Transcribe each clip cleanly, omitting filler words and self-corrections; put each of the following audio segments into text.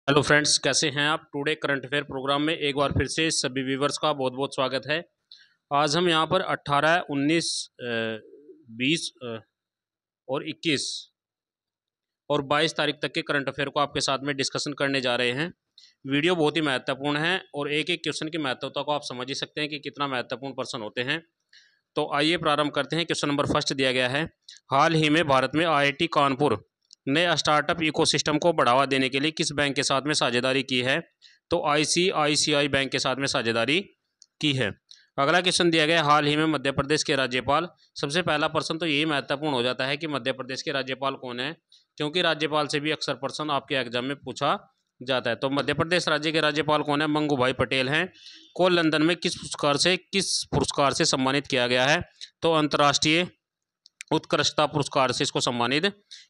Hello friends, कैसे हैं आप। टुडे करंट अफेयर प्रोग्राम में एक बार फिर से सभी व्यूवर्स का बहुत बहुत स्वागत है। आज हम यहां पर 18, 19, 20 और 21 और 22 तारीख तक के करंट अफेयर को आपके साथ में डिस्कशन करने जा रहे हैं। वीडियो बहुत ही महत्वपूर्ण है और एक एक क्वेश्चन की महत्वता को आप समझ ही सकते हैं कि कितना महत्वपूर्ण प्रश्न होते हैं। तो आइए प्रारंभ करते हैं। क्वेश्चन नंबर फर्स्ट दिया गया है, हाल ही में भारत में आईआईटी कानपुर ने स्टार्टअप इकोसिस्टम को बढ़ावा देने के लिए किस बैंक के साथ में साझेदारी की है। तो आईसीआईसीआई बैंक के साथ में साझेदारी की है। अगला क्वेश्चन दिया गया, हाल ही में मध्य प्रदेश के राज्यपाल। सबसे पहला प्रश्न तो यही महत्वपूर्ण हो जाता है कि मध्य प्रदेश के राज्यपाल कौन है, क्योंकि राज्यपाल से भी अक्सर प्रश्न आपके एग्जाम में पूछा जाता है। तो मध्य प्रदेश राज्य के राज्यपाल कौन है, मंगू भाई पटेल हैं। को लंदन में किस पुरस्कार से सम्मानित किया गया है। तो अंतर्राष्ट्रीय उत्कृष्टता पुरस्कार से इसको सम्मानित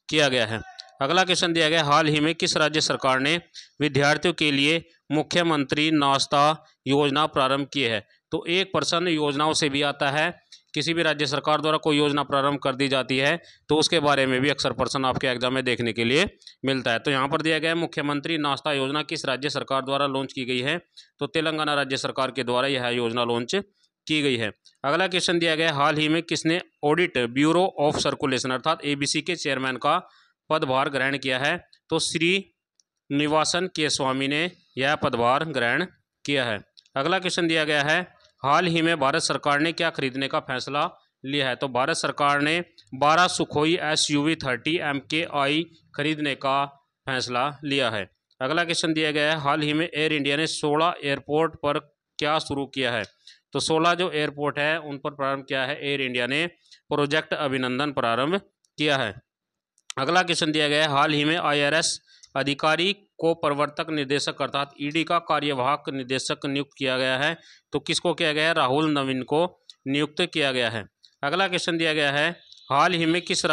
किया गया है। अगला क्वेश्चन दिया गया, हाल ही में किस राज्य सरकार ने विद्यार्थियों के लिए मुख्यमंत्री नाश्ता योजना प्रारंभ की है। तो एक प्रश्न योजनाओं से भी आता है, किसी भी राज्य सरकार द्वारा कोई योजना प्रारंभ कर दी जाती है तो उसके बारे में भी अक्सर प्रश्न आपके एग्जाम में देखने के लिए मिलता है। तो यहाँ पर दिया गया है, मुख्यमंत्री नाश्ता योजना किस राज्य सरकार द्वारा लॉन्च की गई है। तो तेलंगाना राज्य सरकार के द्वारा यह योजना लॉन्च की गई है। अगला क्वेश्चन दिया गया, हाल ही में किसने ऑडिट ब्यूरो ऑफ सर्कुलेशन अर्थात एबीसी के चेयरमैन का पदभार ग्रहण किया है। तो श्री निवासन के स्वामी ने यह पदभार ग्रहण किया है। अगला क्वेश्चन दिया गया है, हाल ही में भारत सरकार ने क्या खरीदने का फैसला लिया है। तो भारत सरकार ने 12 सुखोई SUV 30 MKI खरीदने का फैसला लिया है। अगला क्वेश्चन दिया गया है, हाल ही में एयर इंडिया ने 16 एयरपोर्ट पर क्या शुरू किया है। तो 16 जो एयरपोर्ट है उन पर प्रारंभ किया है एयर इंडिया ने, प्रोजेक्ट अभिनंदन प्रारंभ किया है। अगला क्वेश्चन दिया गया है, हाल ही में IRS अधिकारी को प्रवर्तक निदेशक अर्थात ईडी का कार्यवाहक निदेशक नियुक्त किया गया है। तो किसको किया गया है, राहुल नवीन को नियुक्त किया गया है। अगला क्वेश्चन दिया गया है, हाल ही में किस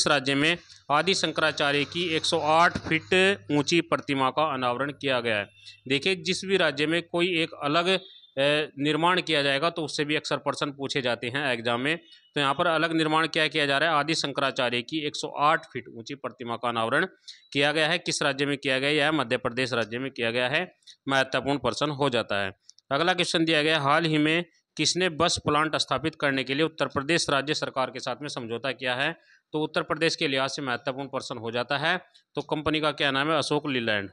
राज्य में आदि शंकराचार्य की 108 फीट ऊंची प्रतिमा का अनावरण किया गया है। देखिए, जिस भी राज्य में कोई एक अलग निर्माण किया जाएगा तो उससे भी अक्सर प्रश्न पूछे जाते हैं एग्जाम में। तो यहाँ पर अलग निर्माण क्या किया जा रहा है, आदि शंकराचार्य की 108 फीट ऊंची प्रतिमा का अनावरण किया गया है। किस राज्य में किया गया, यह मध्य प्रदेश राज्य में किया गया है। महत्वपूर्ण प्रश्न हो जाता है। अगला क्वेश्चन दिया गया, हाल ही में किसने बस प्लांट स्थापित करने के लिए उत्तर प्रदेश राज्य सरकार के साथ में समझौता किया है। तो उत्तर प्रदेश के लिहाज से महत्वपूर्ण प्रश्न हो जाता है। तो कंपनी का क्या नाम है, अशोक लीलैंड।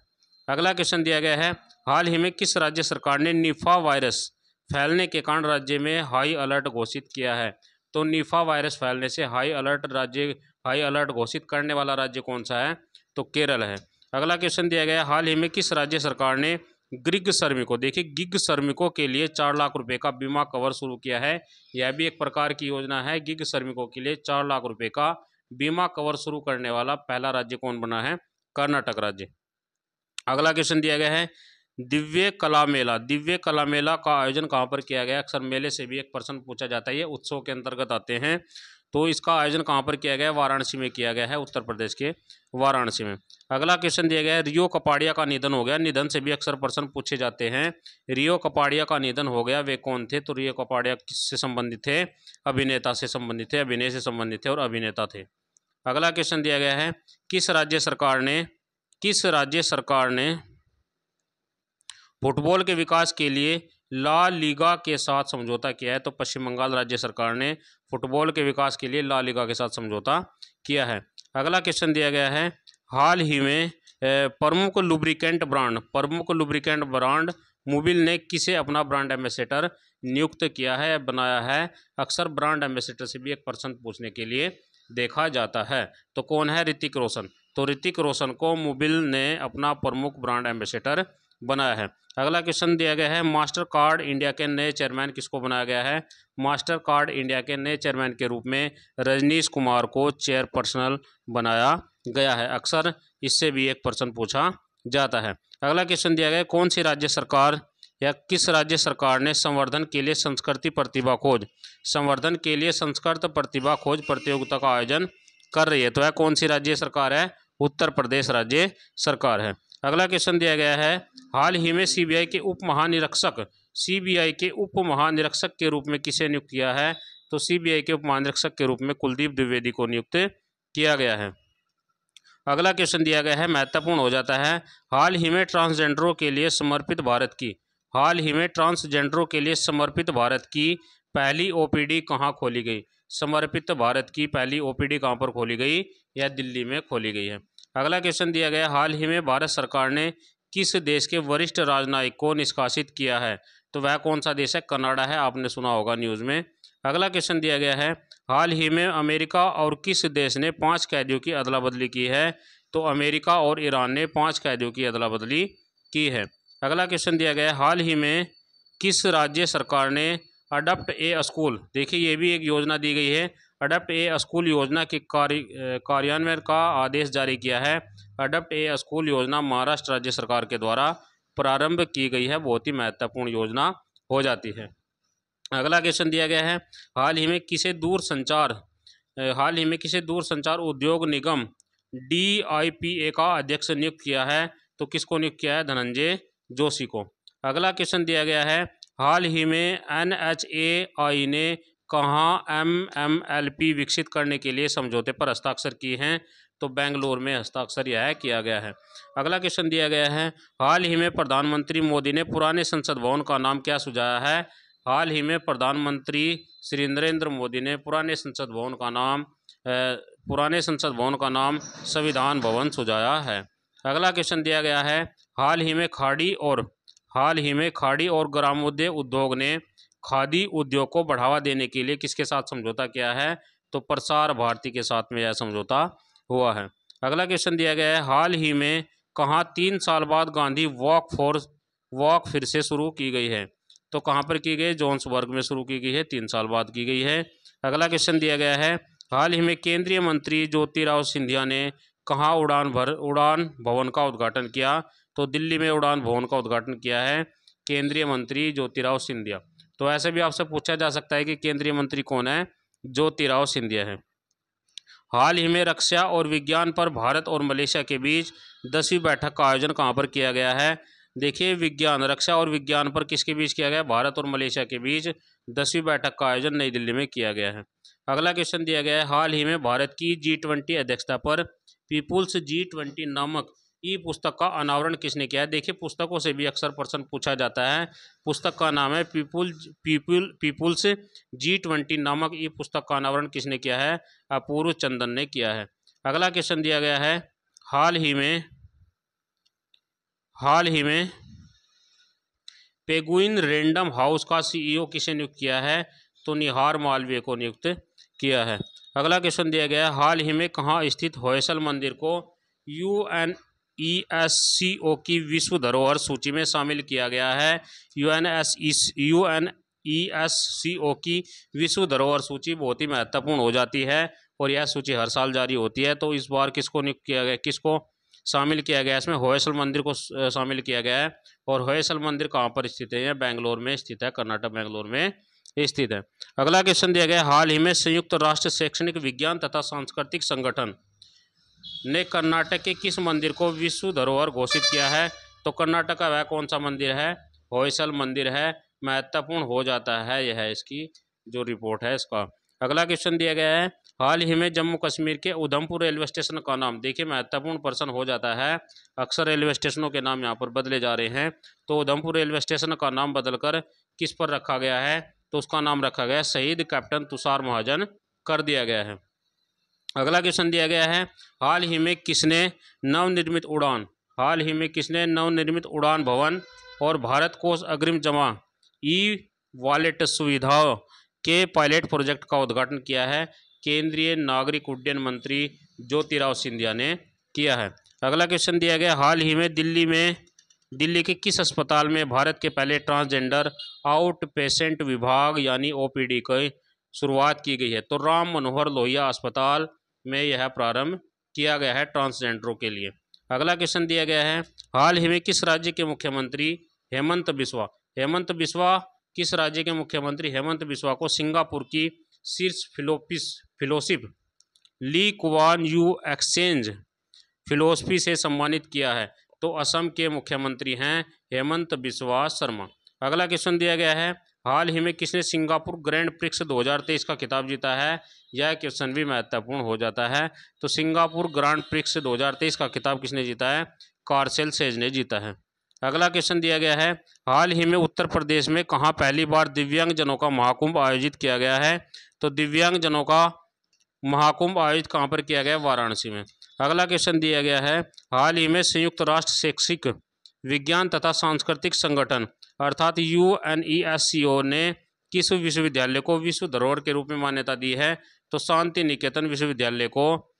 अगला क्वेश्चन दिया गया है, हाल ही में किस राज्य सरकार ने निफा वायरस फैलने के कारण राज्य में हाई अलर्ट घोषित किया है। तो निफा वायरस फैलने से हाई अलर्ट घोषित करने वाला राज्य कौन सा है। तो केरल है। अगला क्वेश्चन दिया गया, हाल ही में किस राज्य सरकार ने गिग श्रमिकों, देखिए गिग श्रमिकों के लिए 4 लाख रुपए का बीमा कवर शुरू किया है। यह भी एक प्रकार की योजना है। गिग श्रमिकों के लिए 4 लाख रुपए का बीमा कवर शुरू करने वाला पहला राज्य कौन बना है, कर्नाटक राज्य। अगला क्वेश्चन दिया गया है, दिव्य कला मेला का आयोजन कहाँ पर किया गया। अक्सर मेले से भी एक प्रश्न पूछा जाता है, ये उत्सव के अंतर्गत आते हैं। तो इसका आयोजन कहाँ पर किया गया, वाराणसी में किया गया है, उत्तर प्रदेश के वाराणसी में। अगला क्वेश्चन दिया गया है, रियो कपाड़िया का निधन हो गया। निधन से भी अक्सर प्रश्न पूछे जाते हैं। रियो कपाड़िया का निधन हो गया, वे कौन थे। तो रियो कपाड़िया किससे संबंधित थे, अभिनेता से संबंधित थे, अभिनय से संबंधित थे और अभिनेता थे। अगला क्वेश्चन दिया गया है, किस राज्य सरकार ने फुटबॉल के विकास के लिए ला लीगा के साथ समझौता किया है। तो पश्चिम बंगाल राज्य सरकार ने फुटबॉल के विकास के लिए ला लीगा के साथ समझौता किया है। अगला क्वेश्चन दिया गया है, हाल ही में प्रमुख लुब्रिकेंट ब्रांड मोबिल ने किसे अपना ब्रांड एम्बेसडर नियुक्त किया है, बनाया है। अक्सर ब्रांड एम्बेसडर से भी एक प्रश्न पूछने के लिए देखा जाता है। तो कौन है, ऋतिक रोशन। तो ऋतिक रोशन को मोबिल ने अपना प्रमुख ब्रांड एम्बेसडर बनाया है। अगला क्वेश्चन दिया गया है, मास्टर कार्ड इंडिया के नए चेयरमैन किसको बनाया गया है। मास्टर कार्ड इंडिया के नए चेयरमैन के रूप में रजनीश कुमार को चेयरपर्सन बनाया गया है। अक्सर इससे भी एक प्रश्न पूछा जाता है। अगला क्वेश्चन दिया गया, कौन सी राज्य सरकार या किस राज्य सरकार ने संवर्धन के लिए संस्कृत प्रतिभा खोज प्रतियोगिता का आयोजन कर रही है। तो यह कौन सी राज्य सरकार है, उत्तर प्रदेश राज्य सरकार है। अगला क्वेश्चन दिया गया है, हाल ही में सीबीआई के उप महानिरीक्षक के रूप में किसे नियुक्त किया है। तो सीबीआई के उप महानिरीक्षक के रूप में कुलदीप द्विवेदी को नियुक्त किया गया है। अगला क्वेश्चन दिया गया है, महत्वपूर्ण हो जाता है। हाल ही में ट्रांसजेंडरों के लिए समर्पित भारत की पहली ओपीडी कहाँ खोली गई? समर्पित भारत की पहली ओपीडी कहाँ पर खोली गई? यह दिल्ली में खोली गई है। अगला क्वेश्चन दिया गया, हाल ही में भारत सरकार ने किस देश के वरिष्ठ राजनयिक को निष्कासित किया है? तो वह कौन सा देश है? कनाडा है, आपने सुना होगा न्यूज़ में। अगला क्वेश्चन दिया गया है, हाल ही में अमेरिका और किस देश ने 5 कैदियों की अदला बदली की है? तो अमेरिका और ईरान ने 5 कैदियों की अदला बदली की है। अगला क्वेश्चन दिया गया है, हाल ही में किस राज्य सरकार ने अडॉप्ट ए स्कूल, देखिए ये भी एक योजना दी गई है, अडॉप्ट ए स्कूल योजना के कार्यान्वयन का आदेश जारी किया है। अडॉप्ट ए स्कूल योजना महाराष्ट्र राज्य सरकार के द्वारा प्रारंभ की गई है, बहुत ही महत्वपूर्ण योजना हो जाती है। अगला क्वेश्चन दिया गया है, हाल ही में किसे दूरसंचार उद्योग निगम DIPA का अध्यक्ष नियुक्त किया है? तो किसको नियुक्त किया है? धनंजय जोशी को। अगला क्वेश्चन दिया गया है, हाल ही में NHAI ने कहाँ MMLP विकसित करने के लिए समझौते पर हस्ताक्षर किए हैं? तो बेंगलोर में हस्ताक्षर यह किया गया है। अगला क्वेश्चन दिया गया है, हाल ही में प्रधानमंत्री मोदी ने पुराने संसद भवन का नाम क्या सुझाया है? हाल ही में प्रधानमंत्री श्री नरेंद्र मोदी ने पुराने संसद भवन का नाम संविधान भवन सुझाया है। अगला क्वेश्चन दिया गया है, हाल ही में खाड़ी और ग्रामोद्योग उद्योग ने खादी उद्योग को बढ़ावा देने के लिए किसके साथ समझौता किया है? तो प्रसार भारती के साथ में यह समझौता हुआ है। अगला क्वेश्चन दिया गया है, हाल ही में कहाँ 3 साल बाद गांधी वॉक फिर से शुरू की गई है? तो कहाँ पर की गई? जोहान्सबर्ग में शुरू की गई है, 3 साल बाद की गई है। अगला क्वेश्चन दिया गया है, हाल ही में केंद्रीय मंत्री ज्योतिराव सिंधिया ने कहाँ उड़ान भवन का उद्घाटन किया? तो दिल्ली में उड़ान भवन का उद्घाटन किया है केंद्रीय मंत्री ज्योतिराव सिंधिया। तो ऐसे भी आपसे पूछा जा सकता है कि केंद्रीय मंत्री कौन है? ज्योतिराव सिंधिया है। हाल ही में रक्षा और विज्ञान पर भारत और मलेशिया के बीच 10वीं बैठक का आयोजन कहाँ पर किया गया है? देखिए, रक्षा और विज्ञान पर किसके बीच किया गया? भारत और मलेशिया के बीच 10वीं बैठक का आयोजन नई दिल्ली में किया गया है। अगला क्वेश्चन दिया गया है, हाल ही में भारत की G20 अध्यक्षता पर पीपुल्स G20 नामक ई पुस्तक का अनावरण किसने किया है? देखिए, पुस्तकों से भी अक्सर प्रश्न पूछा जाता है। पुस्तक का नाम है पीपुल्स G20 नामक ई पुस्तक का अनावरण किसने किया है? अपूर्व चंदन ने किया है। अगला क्वेश्चन दिया गया है, हाल ही में पेंगुइन रैंडम हाउस का CEO किसे नियुक्त किया है? तो निहार मालवीय को नियुक्त किया है। अगला क्वेश्चन दिया गया है, हाल ही में कहाँ स्थित होयसल मंदिर को UNESCO की विश्व धरोहर सूची में शामिल किया गया है? UNESCO की विश्व धरोहर सूची बहुत ही महत्वपूर्ण हो जाती है और यह सूची हर साल जारी होती है। तो इस बार किसको नियुक्त किया गया, किसको शामिल किया गया? इसमें होयसल मंदिर को शामिल किया गया है। और होयसल मंदिर कहाँ पर स्थित है? बेंगलोर में स्थित है, कर्नाटक बेंगलोर में स्थित है। अगला क्वेश्चन दिया गया, हाल ही में संयुक्त राष्ट्र शैक्षणिक विज्ञान तथा सांस्कृतिक संगठन ने कर्नाटक के किस मंदिर को विश्व धरोहर घोषित किया है? तो कर्नाटक का वह कौन सा मंदिर है? होयसल मंदिर है, महत्वपूर्ण हो जाता है यह इसकी जो रिपोर्ट है इसका। अगला क्वेश्चन दिया गया है, हाल ही में जम्मू कश्मीर के उधमपुर रेलवे स्टेशन का नाम, देखिए महत्वपूर्ण प्रश्न हो जाता है, अक्सर रेलवे स्टेशनों के नाम यहाँ पर बदले जा रहे हैं। तो उधमपुर रेलवे स्टेशन का नाम बदलकर किस पर रखा गया है? तो उसका नाम रखा गया शहीद कैप्टन तुषार महाजन कर दिया गया है। अगला क्वेश्चन दिया गया है, हाल ही में किसने नवनिर्मित उड़ान भवन और भारत कोष अग्रिम जमा वॉलेट सुविधाओं के पायलट प्रोजेक्ट का उद्घाटन किया है? केंद्रीय नागरिक उड्डयन मंत्री ज्योतिराव सिंधिया ने किया है। अगला क्वेश्चन दिया गया, हाल ही में दिल्ली के किस अस्पताल में भारत के पहले ट्रांसजेंडर आउट पेशेंट विभाग यानी OPD की शुरुआत की गई है? तो राम मनोहर लोहिया अस्पताल में यह प्रारंभ किया गया है ट्रांसजेंडरों के लिए। अगला क्वेश्चन दिया गया है, हाल ही में किस राज्य के मुख्यमंत्री हेमंत बिस्वा किस राज्य के मुख्यमंत्री हेमंत बिस्वा को सिंगापुर की शीर्ष fellowship Lee Kuan Yew exchange philosophy से सम्मानित किया है? तो असम के मुख्यमंत्री हैं हेमंत बिस्वा शर्मा। अगला क्वेश्चन दिया गया है, हाल ही में किसने सिंगापुर ग्रैंड प्रिक्स 2023 का खिताब जीता है? यह क्वेश्चन भी महत्वपूर्ण हो जाता है। तो सिंगापुर ग्रांड प्रिक्स 2023 का खिताब किसने जीता है? कार्सेल सेज ने जीता है। अगला क्वेश्चन दिया गया है, हाल ही में उत्तर प्रदेश में कहाँ पहली बार दिव्यांगजनों का महाकुंभ आयोजित किया गया है? तो दिव्यांगजनों का महाकुंभ आयोजित कहाँ पर किया गया? वाराणसी में। अगला क्वेश्चन दिया गया है, हाल ही में संयुक्त राष्ट्र शैक्षिक विज्ञान तथा सांस्कृतिक संगठन अर्थात UNESCO ने किस विश्वविद्यालय को विश्व धरोहर के रूप में मान्यता दी है? तो शांति निकेतन विश्वविद्यालय को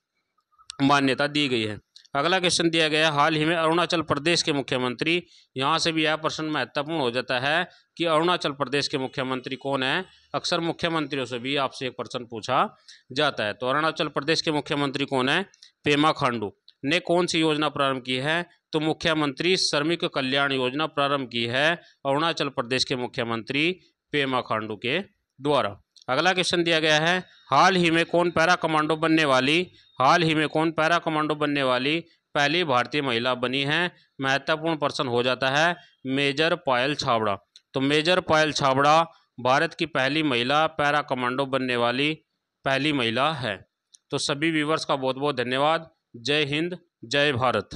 मान्यता दी गई है। अगला क्वेश्चन दिया गया है, हाल ही में अरुणाचल प्रदेश के मुख्यमंत्री, यहाँ से भी यह प्रश्न महत्वपूर्ण हो जाता है कि अरुणाचल प्रदेश के मुख्यमंत्री कौन है? अक्सर मुख्यमंत्रियों से भी आपसे एक प्रश्न पूछा जाता है। तो अरुणाचल प्रदेश के मुख्यमंत्री कौन है? पेमा खांडू ने कौन सी योजना प्रारंभ की है? तो मुख्यमंत्री श्रमिक कल्याण योजना प्रारंभ की है अरुणाचल प्रदेश के मुख्यमंत्री पेमा खांडू के द्वारा। अगला क्वेश्चन दिया गया है, हाल ही में कौन पैरा कमांडो बनने वाली पहली भारतीय महिला बनी है? महत्वपूर्ण प्रश्न हो जाता है, मेजर पायल छाबड़ा। तो मेजर पायल छाबड़ा भारत की पहली महिला पैरा कमांडो बनने वाली पहली महिला है। तो सभी व्यूवर्स का बहुत बहुत धन्यवाद। जय हिंद, जय भारत।